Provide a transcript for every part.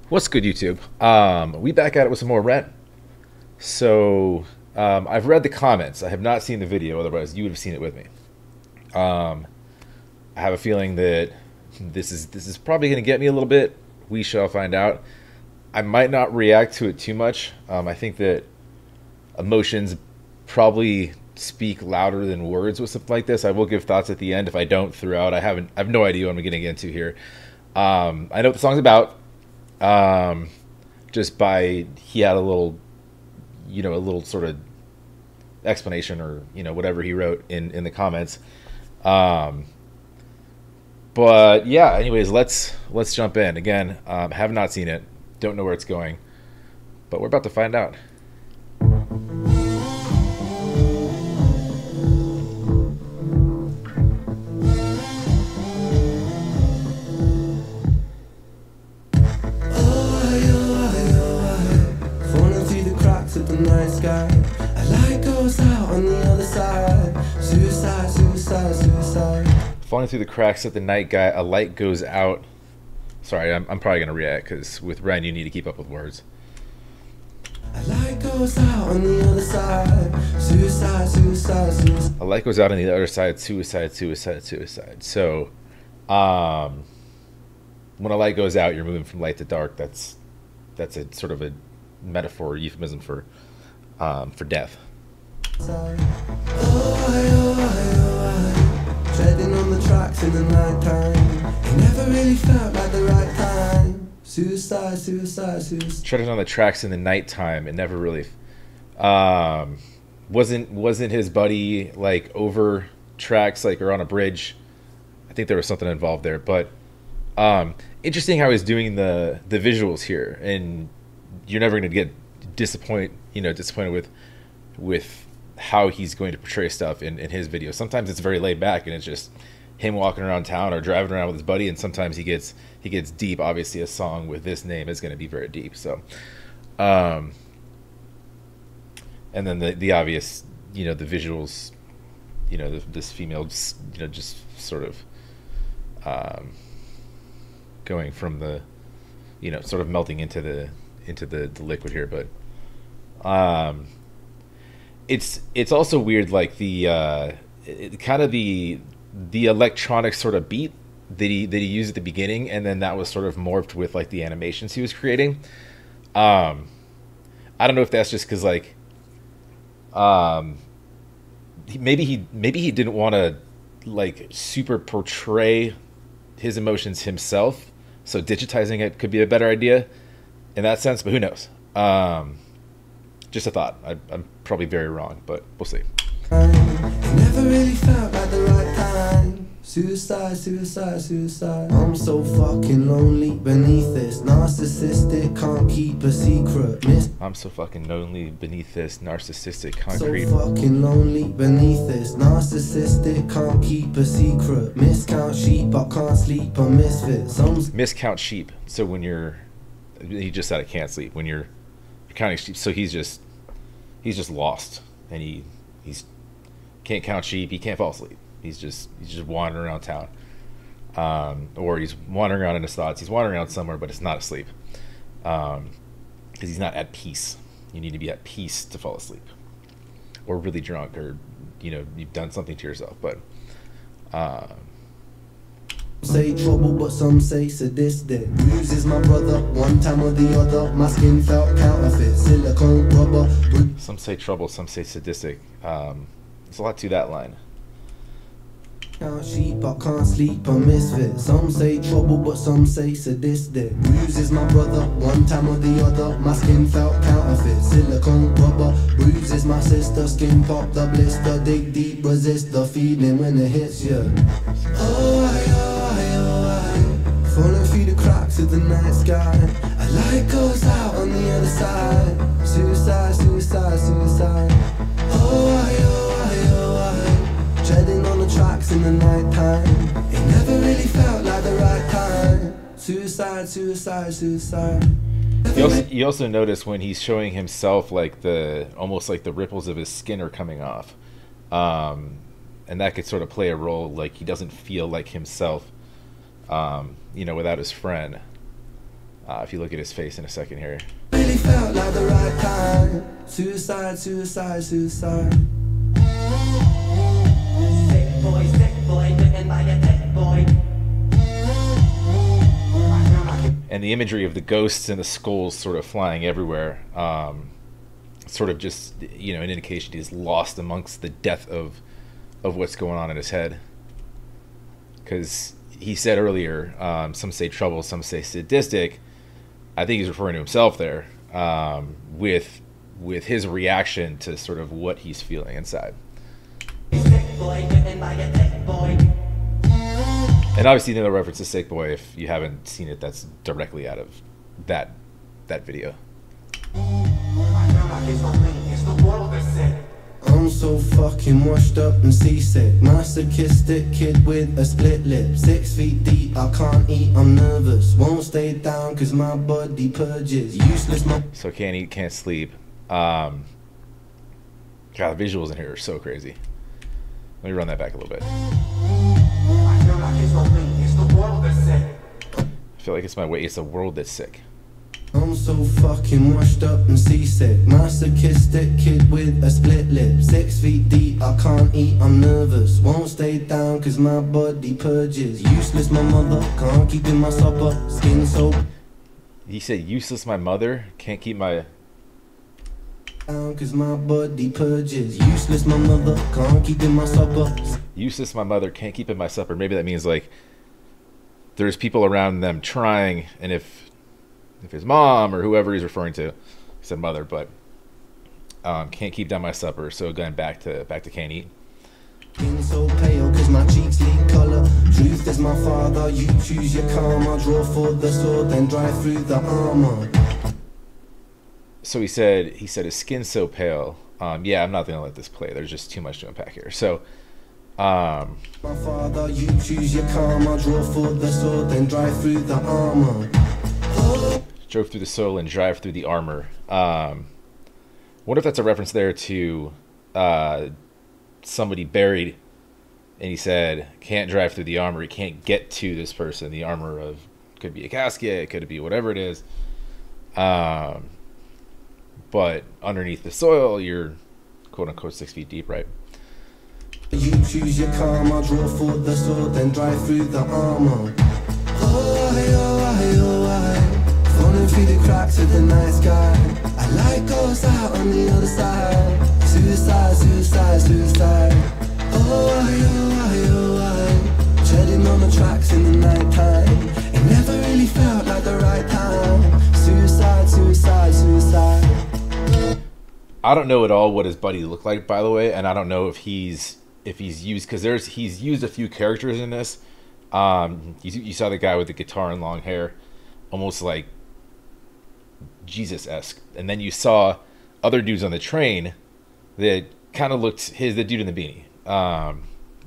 What's good, YouTube? We back at it with some more REN. So, I've read the comments. I have not seen the video, otherwise you would have seen it with me. I have a feeling that this is probably going to get me a little bit. We shall find out. I might not react to it too much. I think that emotions probably speak louder than words with something like this. I will give thoughts at the end. If I don't throughout, I have no idea what I'm getting into here. I know what the song's about. Just by he had a little, a little sort of explanation or whatever he wrote in the comments. But yeah, anyways, let's jump in again. Have not seen it, don't know where it's going, but we're about to find out. Night sky, a light goes out on the other side. Suicide, suicide, suicide. Falling through the cracks at the night guy, a light goes out. Sorry, I'm probably gonna react because with Ren you need to keep up with words. A light goes out on the other side. Suicide, suicide, suicide. A light goes out on the other side. Suicide, suicide, suicide. So, when a light goes out, you're moving from light to dark. That's a sort of a metaphor, euphemism for death. Treading on the tracks in the night time. It never really felt like the right time. Suicide, suicide, suicide. Treading on the tracks in the nighttime. It never really wasn't his buddy like over tracks, like, or on a bridge. I think there was something involved there, but interesting how he's doing the visuals here, and you're never going to get disappointed with how he's going to portray stuff in his videos. Sometimes it's very laid back and it's just him walking around town or driving around with his buddy, and sometimes he gets deep. Obviously a song with this name is going to be very deep. So and then the obvious, the visuals, this female just sort of going from the sort of melting into the liquid here. But it's also weird, like the kind of the electronic sort of beat that he used at the beginning, and then that was sort of morphed with like the animations he was creating. I don't know if that's just because like maybe he didn't want to like super portray his emotions himself, so digitizing it could be a better idea in that sense, but who knows? Just a thought. I'm probably very wrong, but we'll see. It never really felt like the right time. Suicide, suicide, suicide. I'm so fucking lonely beneath this narcissistic, can't keep a secret. I'm so fucking lonely beneath this narcissistic So concrete. fucking lonely beneath this narcissistic, can't keep a secret. Miscount sheep, I can't sleep, a misfit. Miscount sheep. So when he just said I can't sleep. When you're counting sheep, so he's just lost, and he's can't count sheep. He can't fall asleep. He's just wandering around town, or he's wandering around in his thoughts. He's wandering around somewhere, but it's not asleep, because he's not at peace. You need to be at peace to fall asleep, or really drunk, or you've done something to yourself. But say trouble, but some say sadistic. Bruise is my brother, one time or the other. My skin felt counterfeit, silicone rubber. Some say trouble, some say sadistic. There's a lot to that line. Count sheep, I can't sleep, a misfit. Some say trouble, but some say sadistic. Bruise is my brother, one time or the other. My skin felt counterfeit, silicone rubber. Bruise is my sister, skin pop the blister. Dig deep, resist the feeling when it hits you. Falling through the cracks of the night sky. A light goes out on the other side. Suicide, suicide, suicide. Treading on the tracks in the night time. It never really felt like the right time. Suicide, suicide, suicide. You also notice when he's showing himself, like almost like the ripples of his skin are coming off, and that could sort of play a role. Like he doesn't feel like himself, without his friend. If you look at his face in a second here. Really felt like the right time. Suicide, suicide, suicide. Sick boy, bitten by a dead boy. And the imagery of the ghosts and the skulls sort of flying everywhere, sort of just, you know, an indication he's lost amongst the death of what's going on in his head. Because he said earlier, some say trouble, some say sadistic. I think he's referring to himself there, with his reaction to sort of what he's feeling inside. And obviously another reference to Sick Boy, if you haven't seen it, that's directly out of that video. I'm so fucking washed up and seasick. Masochistic kid with a split lip. 6 feet deep, I can't eat, I'm nervous. Won't stay down cause my body purges. Useless So can't eat, can't sleep. God, the visuals in here are so crazy. Let me run that back a little bit. I feel like it's not me, it's the world that's sick. I feel like it's my way, it's the world that's sick. I'm so fucking washed up and seasick. Masochistic kid with a split lip. 6 feet deep, I can't eat, I'm nervous. Won't stay down cause my body purges. Useless my mother, can't keep in my supper. Skin so... He said useless my mother, can't keep my... down cause my body purges. Useless my mother, can't keep in my supper. Useless my mother, can't keep in my supper. Maybe that means like there's people around them trying, and if his mom or whoever he's referring to, he said mother, but can't keep down my supper. So again, back to can't eat. Skin so pale cause my cheeks leak colour. Truth is my father, you choose your karma. Draw for the sword, then drive through the armor. So he said his skin's so pale. Yeah, I'm not gonna let this play. There's just too much to unpack here. So my father, you choose your karma. Draw for the sword, then drive through the armor. Drove through the soil and drive through the armor. Wonder if that's a reference there to somebody buried, and he said can't drive through the armor. He can't get to this person. The armor of, could be a casket, it could be whatever it is. But underneath the soil, you're quote unquote 6 feet deep, right? You choose your karma, draw for the sword, then drive through the armor. Falling through the cracks of the night sky. I like goes out on the other side. Suicide, suicide, suicide. Treading on the tracks in the night time. It never really felt like the right time. Suicide, suicide, suicide. I don't know at all what his buddy looked like, by the way, and I don't know if he's used, because he's used a few characters in this. You saw the guy with the guitar and long hair, almost like Jesus-esque, and then you saw other dudes on the train that kind of looked the dude in the beanie.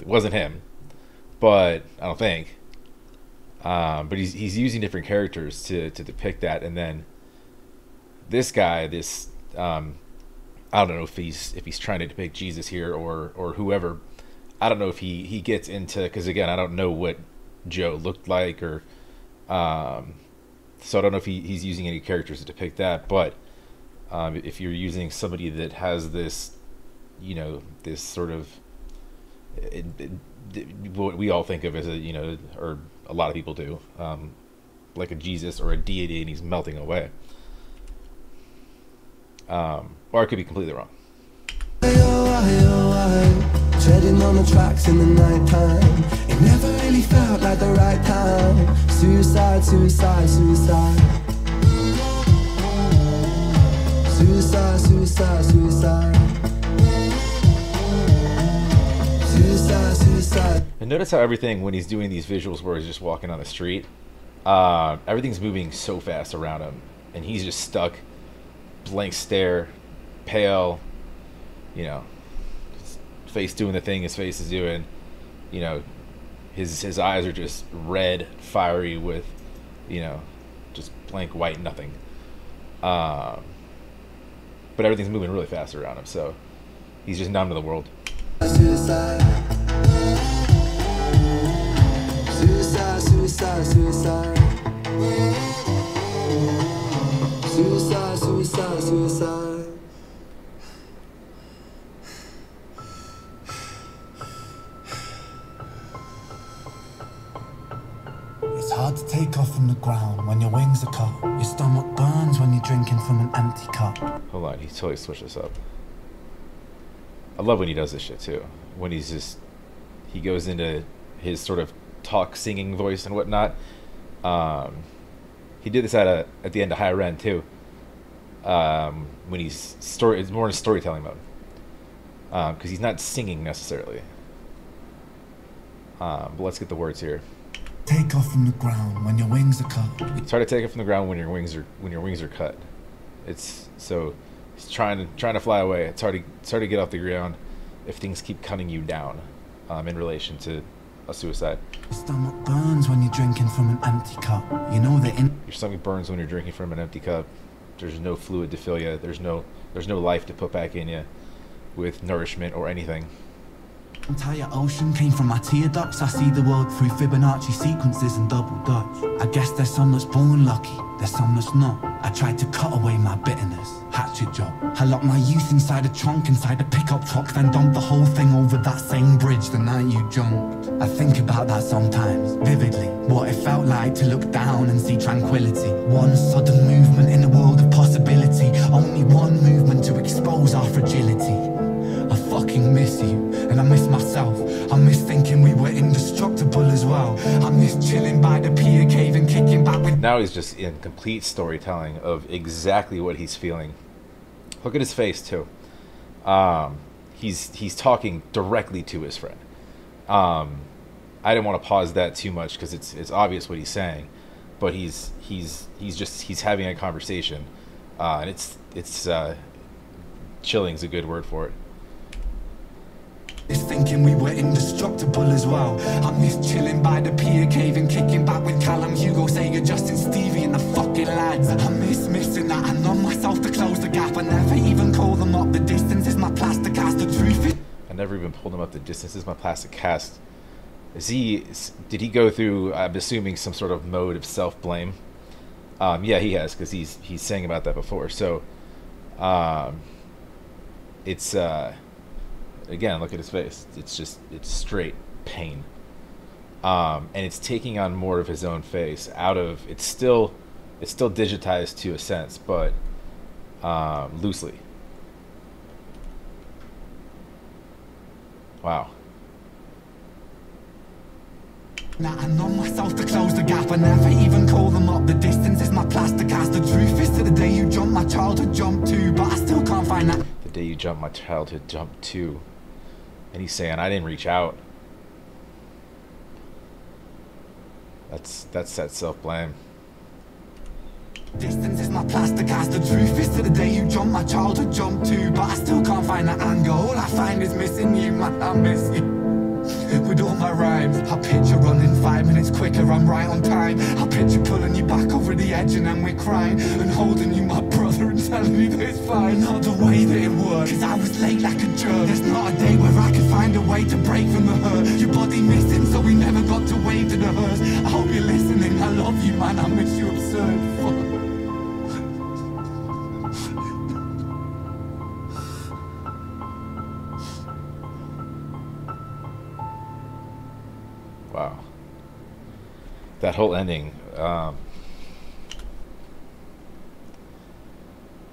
It wasn't him, but I don't think. But he's using different characters to depict that, and then this guy, I don't know if he's trying to depict Jesus here or whoever. I don't know if he gets into, because again, I don't know what Joe looked like, or so I don't know if he's using any characters to depict that. But if you're using somebody that has this, you know, this sort of what we all think of as a, you know, or a lot of people do, like a Jesus or a deity, and he's melting away. Or I could be completely wrong. Treading on the tracks in the night time. It never really felt like the right time. Suicide, suicide, suicide. Suicide, suicide, suicide. Suicide, suicide. And notice how everything, when he's doing these visuals where he's just walking on the street, everything's moving so fast around him, and he's just stuck, blank stare, pale, you know, his face doing the thing his face is doing, you know, his eyes are just red, fiery with, you know, just blank white nothing. But everything's moving really fast around him, so he's just numb to the world. Suicide. Suicide, suicide, suicide. when your wings are cut. Your stomach burns when you're drinking from an empty cup. Hold on, he totally switched this up. I love when he does this shit too. When he's just, he goes into his sort of talk singing voice and whatnot. He did this at the end of REN too. When it's more in storytelling mode. Because he's not singing necessarily. But let's get the words here. Take off from the ground when your wings are cut. It's hard to take it from the ground when your wings are cut. It's so he's trying to fly away. It's hard to get off the ground if things keep cutting you down, in relation to a suicide. Your stomach burns when you're drinking from an empty cup. You know that your stomach burns when you're drinking from an empty cup. There's no fluid to fill you. There's no life to put back in you with nourishment or anything. Entire ocean came from my tear ducts. I see the world through Fibonacci sequences and double dutch. I guess there's some that's born lucky, there's some that's not. I tried to cut away my bitterness, hatchet job. I locked my youth inside a trunk, inside a pickup truck, then dumped the whole thing over that same bridge the night you jumped. I think about that sometimes, vividly. What it felt like to look down and see tranquility. One sudden movement in a world of possibility. Only one movement to expose our fragility. I fucking miss you, and I miss myself. I miss thinking we were indestructible as well. I miss chilling by the pier cave and kicking back with... Now he's just in complete storytelling of exactly what he's feeling. Look at his face too. He's talking directly to his friend. I didn't want to pause that too much because it's obvious what he's saying, but he's having a conversation, and it's chilling's a good word for it. Is thinking we were indestructible as well. I miss chilling by the pier cave and kicking back with Callum, Hugo, Sega, Justin, Stevie and the fucking lads. I miss missing that. I numb myself to close the gap. I never even call them up. The distance is my plastic cast. The truth is I never even pulled him up. The distance is my plastic cast. Did he go through, I'm assuming, some sort of mode of self-blame? Yeah, he has, because he's saying about that before. So it's again, look at his face. It's straight pain. And it's taking on more of his own face it's still digitized to a sense, but loosely. Wow. Now I numb myself to close the gap. I never even call them up. The distance is my plastic cast. The truth is to the day you jumped, my childhood jumped too, but I still can't find that. The day you jumped, my childhood jumped too. And he's saying, I didn't reach out. That's that self-blame. Distance is my plastic cast. The truth is to the day you jumped, my childhood jumped too, but I still can't find that anger. All I find is missing you, man. I miss you. With all my rhymes, I picture running 5 minutes quicker, I'm right on time. I picture pulling you back over the edge and then we're crying, and holding you, my brother, and telling you that it's fine. Not the way that it works, cause I was late like a jerk. There's not a day where I can find a way to break from the hurt. Your body missing, so we never got to wave to the hearse. I hope you're listening, I love you, man, I miss you absurd. Fuck. Wow. That whole ending,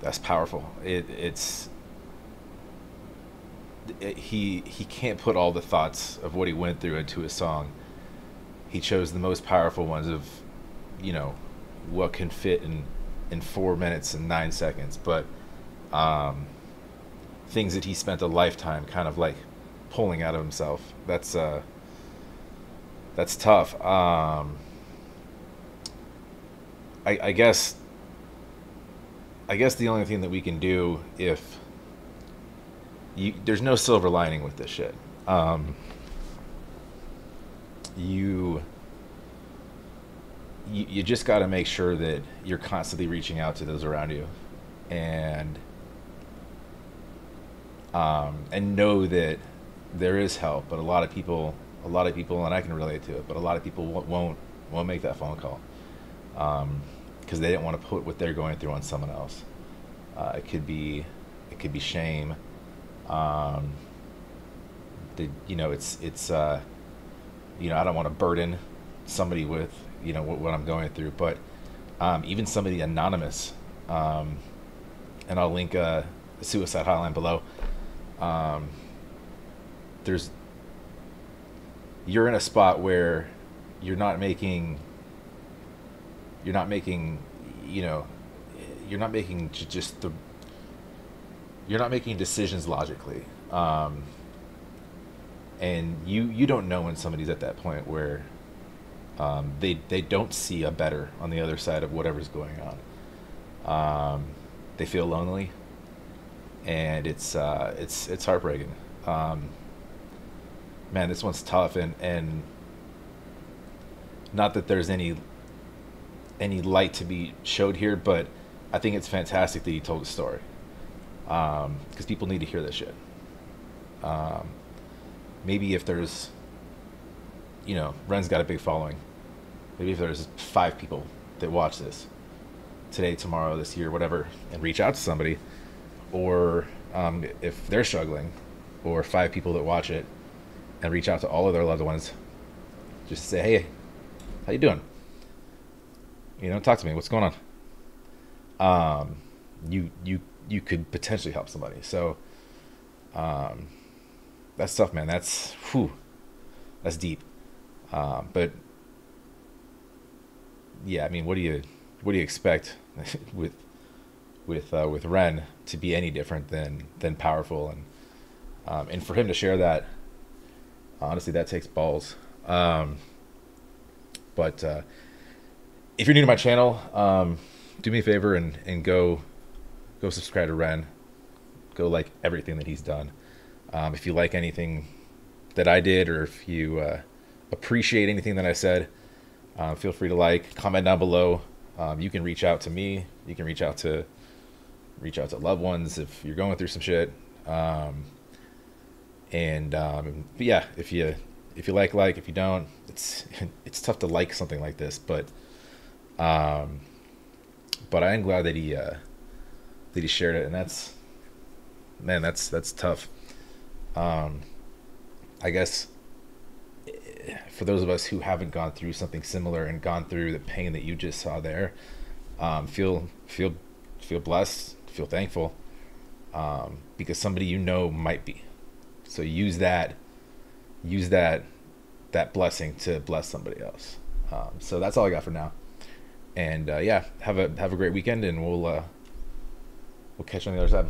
that's powerful. He can't put all the thoughts of what he went through into a song. He chose the most powerful ones of, what can fit in 4 minutes and 9 seconds, but things that he spent a lifetime kind of like pulling out of himself. That's tough. I guess the only thing that we can do, if there's no silver lining with this shit, you just got to make sure that you're constantly reaching out to those around you, and know that there is help. But a lot of people, and I can relate to it, but a lot of people won't make that phone call, because they didn't want to put what they're going through on someone else. It could be shame. I don't want to burden somebody with what I'm going through, but even somebody anonymous. And I'll link the Suicide Hotline below. There's you're in a spot where you're not making you know you're not making just the you're not making decisions logically, and you don't know when somebody's at that point where they don't see a better on the other side of whatever's going on. They feel lonely, and it's heartbreaking. Man, this one's tough, and not that there's any light to be showed here, but I think it's fantastic that he told the story, because people need to hear this shit. Maybe if there's, Ren's got a big following. Maybe if there's 5 people that watch this today, tomorrow, this year, whatever, and reach out to somebody, or if they're struggling, or 5 people that watch it and reach out to all of their loved ones, just say, hey, how you doing? Talk to me. What's going on? You could potentially help somebody. So that's tough, man. That's deep. But yeah, I mean, what do you expect with Ren to be any different than powerful, and for him to share that, honestly, that takes balls. But if you're new to my channel, do me a favor and go subscribe to Ren. Go like everything that he's done. If you like anything that I did, or if you appreciate anything that I said, feel free to comment down below. You can reach out to me. You can reach out to loved ones if you're going through some shit. But yeah, if you like, if you don't, it's tough to like something like this, but I am glad that he shared it, and that's tough. I guess for those of us who haven't gone through something similar and gone through the pain that you just saw there, feel blessed, feel thankful, because somebody might be. So use that blessing to bless somebody else. So that's all I got for now. And yeah, have a great weekend, and we'll catch you on the other side.